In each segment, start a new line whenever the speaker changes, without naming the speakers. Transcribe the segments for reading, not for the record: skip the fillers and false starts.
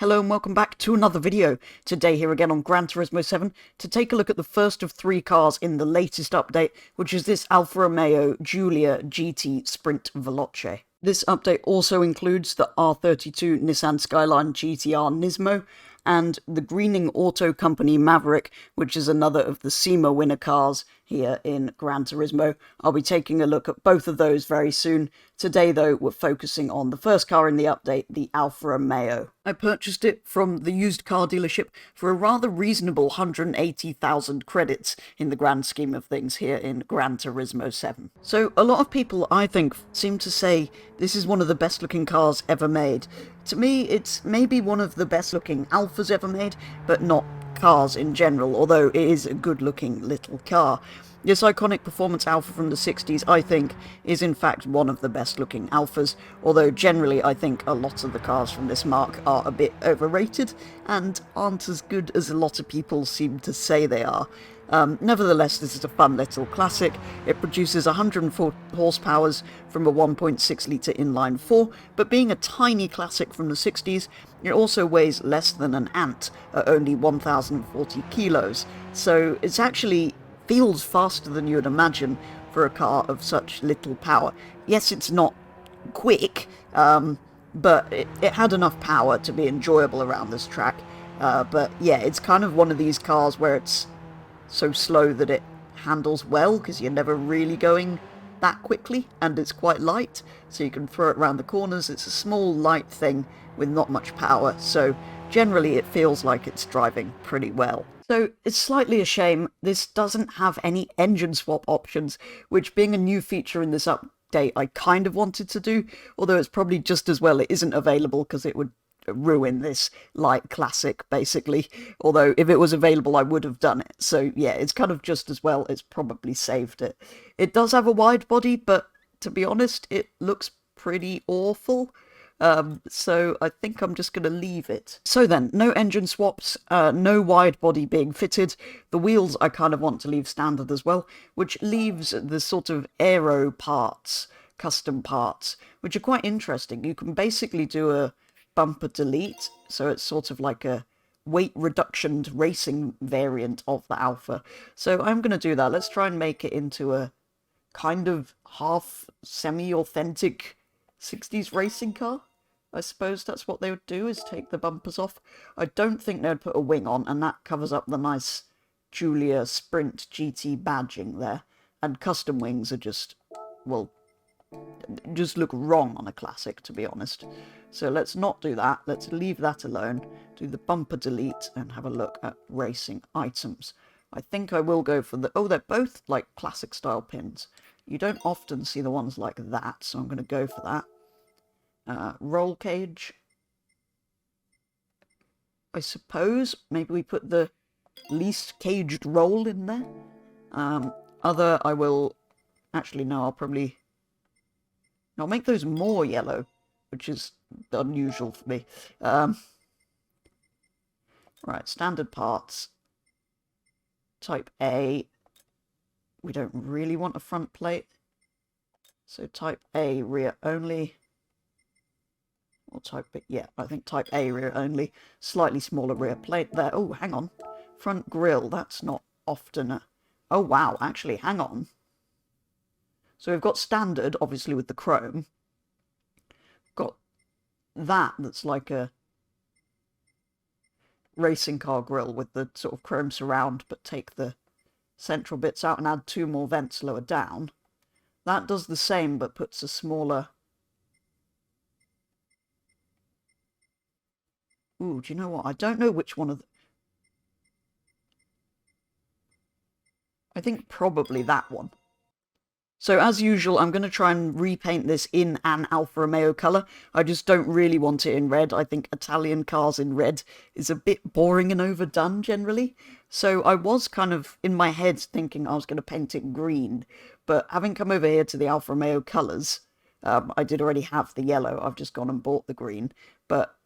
Hello and welcome back to another video. Today here again on Gran Turismo 7 to take a look at the first of three cars in the latest update, which is this Alfa Romeo Giulia GT Sprint Veloce. This update also includes the R32 Nissan Skyline GTR Nismo and the Greening Auto Company Maverick, which is another of the SEMA winner cars here in Gran Turismo. I'll be taking a look at both of those very soon. Today, though, we're focusing on the first car in the update, the Alfa Romeo. I purchased it from the used car dealership for a rather reasonable 180,000 credits in the grand scheme of things here in Gran Turismo 7. So a lot of people, I think, seem to say this is one of the best looking cars ever made. To me, it's maybe one of the best looking Alfas ever made, but not cars in general, although it is a good looking little car. This iconic performance Alfa from the 60s, I think, is in fact one of the best looking Alfas, although generally I think a lot of the cars from this marque are a bit overrated and aren't as good as a lot of people seem to say they are. Nevertheless, this is a fun little classic. It produces 104 horsepower from a 1.6 litre inline 4, but being a tiny classic from the 60s, it also weighs less than an ant at only 1,040 kilos. So it's actually feels faster than you would imagine for a car of such little power. Yes, it's not quick, but it had enough power to be enjoyable around this track. But yeah, it's kind of one of these cars where it's so slow that it handles well, because you're never really going that quickly, and it's quite light, so you can throw it around the corners. It's a small, light thing with not much power, so generally it feels like it's driving pretty well. So it's slightly a shame this doesn't have any engine swap options, which being a new feature in this update I kind of wanted to do, although it's probably just as well it isn't available because it would ruin this light classic basically, although if it was available I would have done it. So yeah, it's kind of just as well it's probably saved it. It does have a wide body, but to be honest it looks pretty awful. So I think I'm just going to leave it. So then, no engine swaps, no wide body being fitted. The wheels I kind of want to leave standard as well, which leaves the sort of aero parts, custom parts, which are quite interesting. You can basically do a bumper delete, so it's sort of like a weight reduction racing variant of the Alfa. So I'm going to do that. Let's try and make it into a kind of half semi-authentic 60s racing car. I suppose that's what they would do, is take the bumpers off. I don't think they would put a wing on, and that covers up the nice Giulia Sprint GT badging there. And custom wings are just, well, just look wrong on a classic, to be honest. So let's not do that. Let's leave that alone. Do the bumper delete and have a look at racing items. I think I will go for the... Oh, they're both like classic style pins. You don't often see the ones like that, so I'm going to go for that. Roll cage. I suppose maybe we put the least caged roll in there. Other, I will... Actually, no, I'll make those more yellow, which is unusual for me. Right, standard parts. Type A. We don't really want a front plate. So type A, rear only. Or type B, yeah, I think type A, rear only. Slightly smaller rear plate there. Oh, hang on. Front grille, that's not often a... Oh, wow, actually, hang on. So we've got standard, obviously, with the chrome. Got that's like a racing car grille with the sort of chrome surround, but take the central bits out and add two more vents lower down. That does the same, but puts a smaller... Ooh, do you know what? I don't know which one of the... I think probably that one. So as usual, I'm going to try and repaint this in an Alfa Romeo colour. I just don't really want it in red. I think Italian cars in red is a bit boring and overdone generally. So I was kind of in my head thinking I was going to paint it green. But having come over here to the Alfa Romeo colours, I did already have the yellow. I've just gone and bought the green. But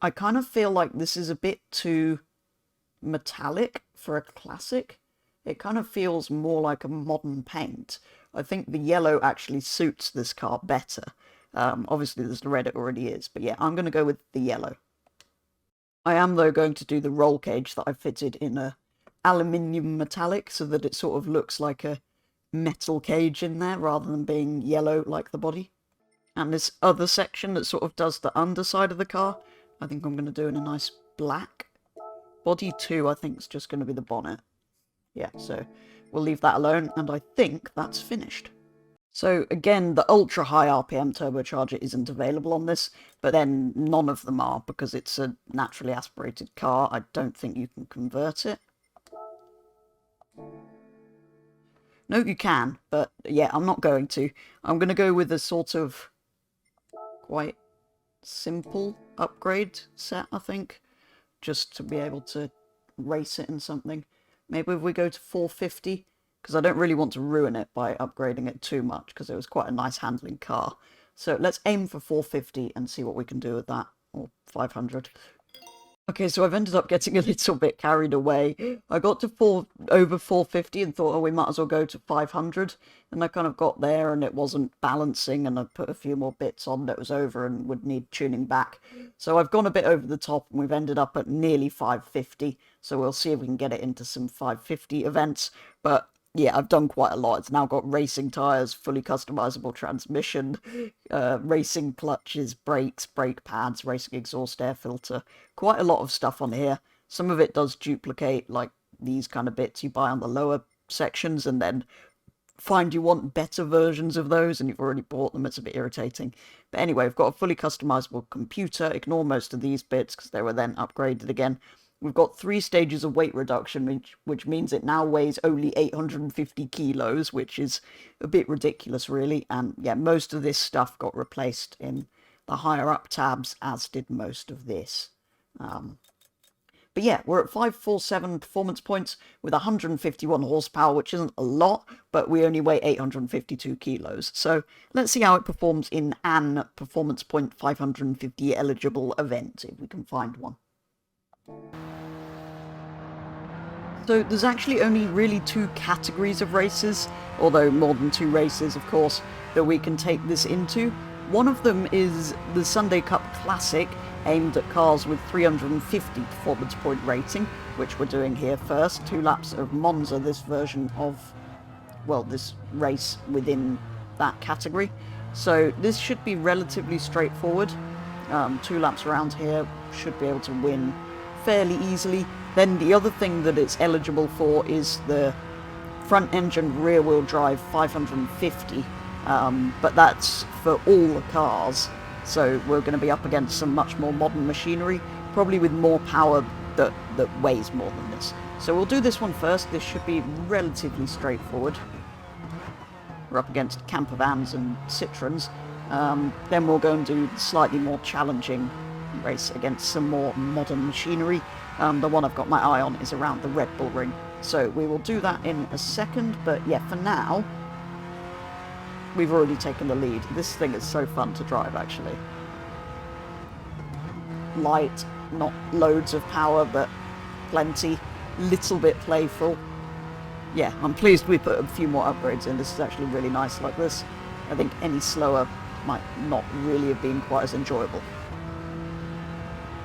I kind of feel like this is a bit too metallic for a classic. It kind of feels more like a modern paint. I think the yellow actually suits this car better. Obviously there's the red, it already is, but yeah, I'm going to go with the yellow. I am, though, going to do the roll cage that I fitted in a aluminium metallic so that it sort of looks like a metal cage in there rather than being yellow like the body. And this other section that sort of does the underside of the car, I think I'm going to do in a nice black. Body 2, I think, is just going to be the bonnet. Yeah, so we'll leave that alone, and I think that's finished. So again, the ultra high RPM turbocharger isn't available on this, but then none of them are because it's a naturally aspirated car. I don't think you can convert it. No, you can, but yeah, I'm not going to. I'm going to go with a sort of quite simple upgrade set, I think, just to be able to race it in something. Maybe if we go to 450, because I don't really want to ruin it by upgrading it too much, because it was quite a nice handling car. So let's aim for 450 and see what we can do with that, or 500. Okay, so I've ended up getting a little bit carried away. I got to over 450 and thought, oh, we might as well go to 500. And I kind of got there and it wasn't balancing, and I put a few more bits on that was over and would need tuning back. So I've gone a bit over the top and we've ended up at nearly 550. So we'll see if we can get it into some 550 events. But yeah, I've done quite a lot. It's now got racing tyres, fully customizable transmission, racing clutches, brakes, brake pads, racing exhaust air filter. Quite a lot of stuff on here. Some of it does duplicate, like these kind of bits you buy on the lower sections and then find you want better versions of those and you've already bought them. It's a bit irritating. But anyway, we've got a fully customizable computer. Ignore most of these bits because they were then upgraded again. We've got 3 stages of weight reduction, which means it now weighs only 850 kilos, which is a bit ridiculous, really. And yeah, most of this stuff got replaced in the higher up tabs, as did most of this. But yeah, we're at 547 performance points with 151 horsepower, which isn't a lot, but we only weigh 852 kilos. So let's see how it performs in an performance point 550 eligible event, if we can find one. So there's actually only really 2 categories of races, although more than 2 races, of course, that we can take this into. One of them is the Sunday Cup Classic, aimed at cars with 350 performance point rating, which we're doing here first. 2 laps of Monza, this version of, well, this race within that category. So this should be relatively straightforward. 2 laps around here, should be able to win fairly easily. Then the other thing that it's eligible for is the front engine rear wheel drive 550, but that's for all the cars, so we're going to be up against some much more modern machinery, probably with more power that weighs more than this. So we'll do this one first. This should be relatively straightforward. We're up against camper vans and Citroens. Then we'll go and do slightly more challenging race against some more modern machinery. The one I've got my eye on is around the Red Bull Ring. So we will do that in a second, but yeah, for now, we've already taken the lead. This thing is so fun to drive, actually. Light, not loads of power, but plenty. Little bit playful. Yeah, I'm pleased we put a few more upgrades in. This is actually really nice like this. I think any slower might not really have been quite as enjoyable.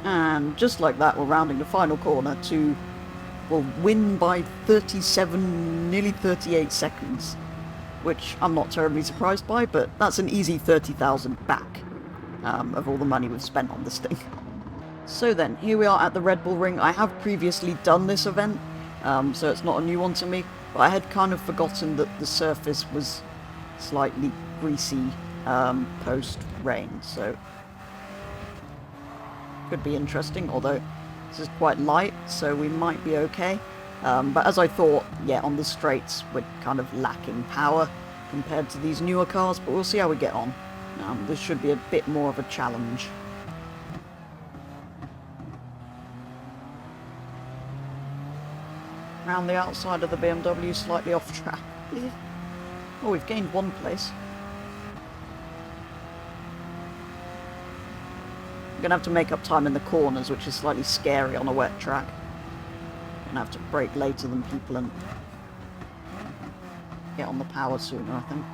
And just like that, we're rounding the final corner to, well, win by 37, nearly 38 seconds, which I'm not terribly surprised by, but that's an easy 30,000 back of all the money we've spent on this thing. So then, here we are at the Red Bull Ring. I have previously done this event, so it's not a new one to me, but I had kind of forgotten that the surface was slightly greasy post-rain, so could be interesting, although this is quite light, so we might be okay. But as I thought, yeah, on the straights we're kind of lacking power compared to these newer cars, but we'll see how we get on. This should be a bit more of a challenge. Around the outside of the BMW, slightly off track. Oh, we've gained 1 place. I'm going to have to make up time in the corners, which is slightly scary on a wet track. I'm going to have to brake later than people and get on the power sooner, I think.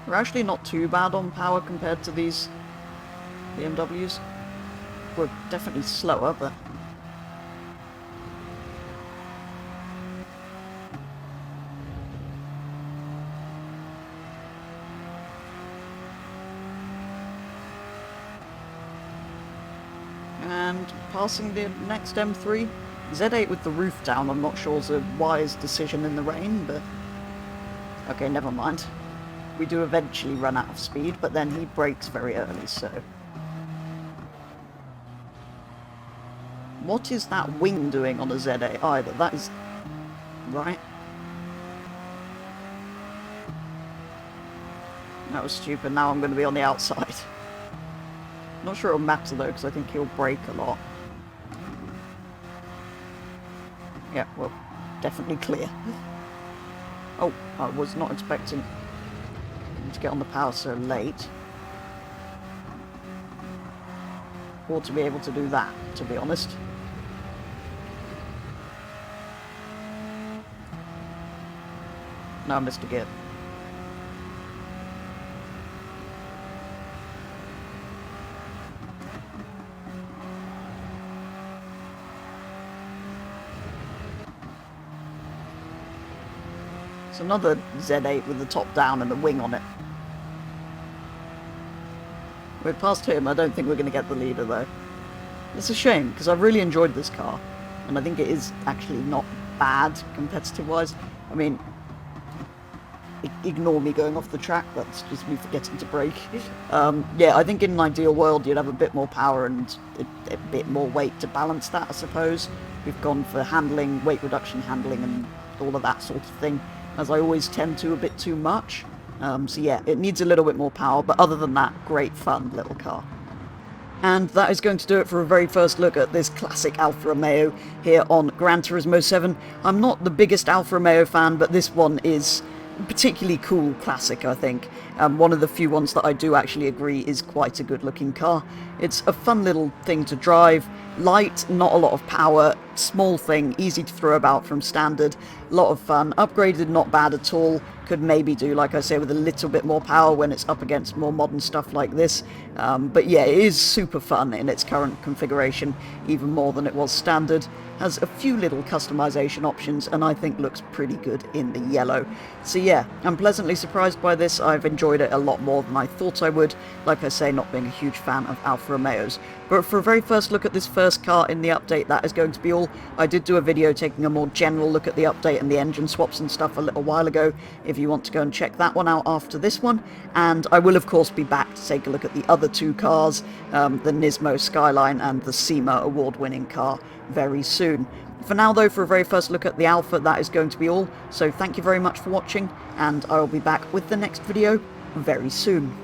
We're actually not too bad on power compared to these BMWs. We're definitely slower, but... And passing the next M3. Z8 with the roof down, I'm not sure is a wise decision in the rain, but... Okay, never mind. We do eventually run out of speed, but then he brakes very early, so... What is that wing doing on a Z8 either? That is... Right? That was stupid. Now I'm going to be on the outside. Not sure it'll matter though, because I think he'll brake a lot. Yeah, well, definitely clear. Oh, I was not expecting him to get on the power so late. Or to be able to do that, to be honest. No, I missed a gear. It's another Z8 with the top down and the wing on it. We're past him, I don't think we're going to get the leader though. It's a shame, because I've really enjoyed this car. And I think it is actually not bad, competitive-wise. I mean, ignore me going off the track, that's just me forgetting to brake. Yeah, I think in an ideal world you'd have a bit more power and a bit more weight to balance that, I suppose. We've gone for handling, weight reduction handling, and all of that sort of thing, as I always tend to a bit too much. So yeah, it needs a little bit more power, but other than that, great fun little car. And that is going to do it for a very first look at this classic Alfa Romeo here on Gran Turismo 7. I'm not the biggest Alfa Romeo fan, but this one is a particularly cool classic, I think. One of the few ones that I do actually agree is quite a good looking car. It's a fun little thing to drive, light, not a lot of power, small thing, easy to throw about from standard, a lot of fun, upgraded not bad at all, could maybe do, like I say, with a little bit more power when it's up against more modern stuff like this. But yeah, it is super fun in its current configuration, even more than it was standard. Has a few little customization options, and I think looks pretty good in the yellow. So yeah, I'm pleasantly surprised by this. I've enjoyed it a lot more than I thought I would. Like I say, not being a huge fan of Alfa Romeos. But for a very first look at this first car in the update, that is going to be all. I did do a video taking a more general look at the update and the engine swaps and stuff a little while ago, if you want to go and check that one out after this one. And I will of course be back to take a look at the other two cars, the Nismo Skyline and the SEMA award-winning car, very soon. For now though, for a very first look at the Alfa, that is going to be all. So thank you very much for watching, and I will be back with the next video very soon.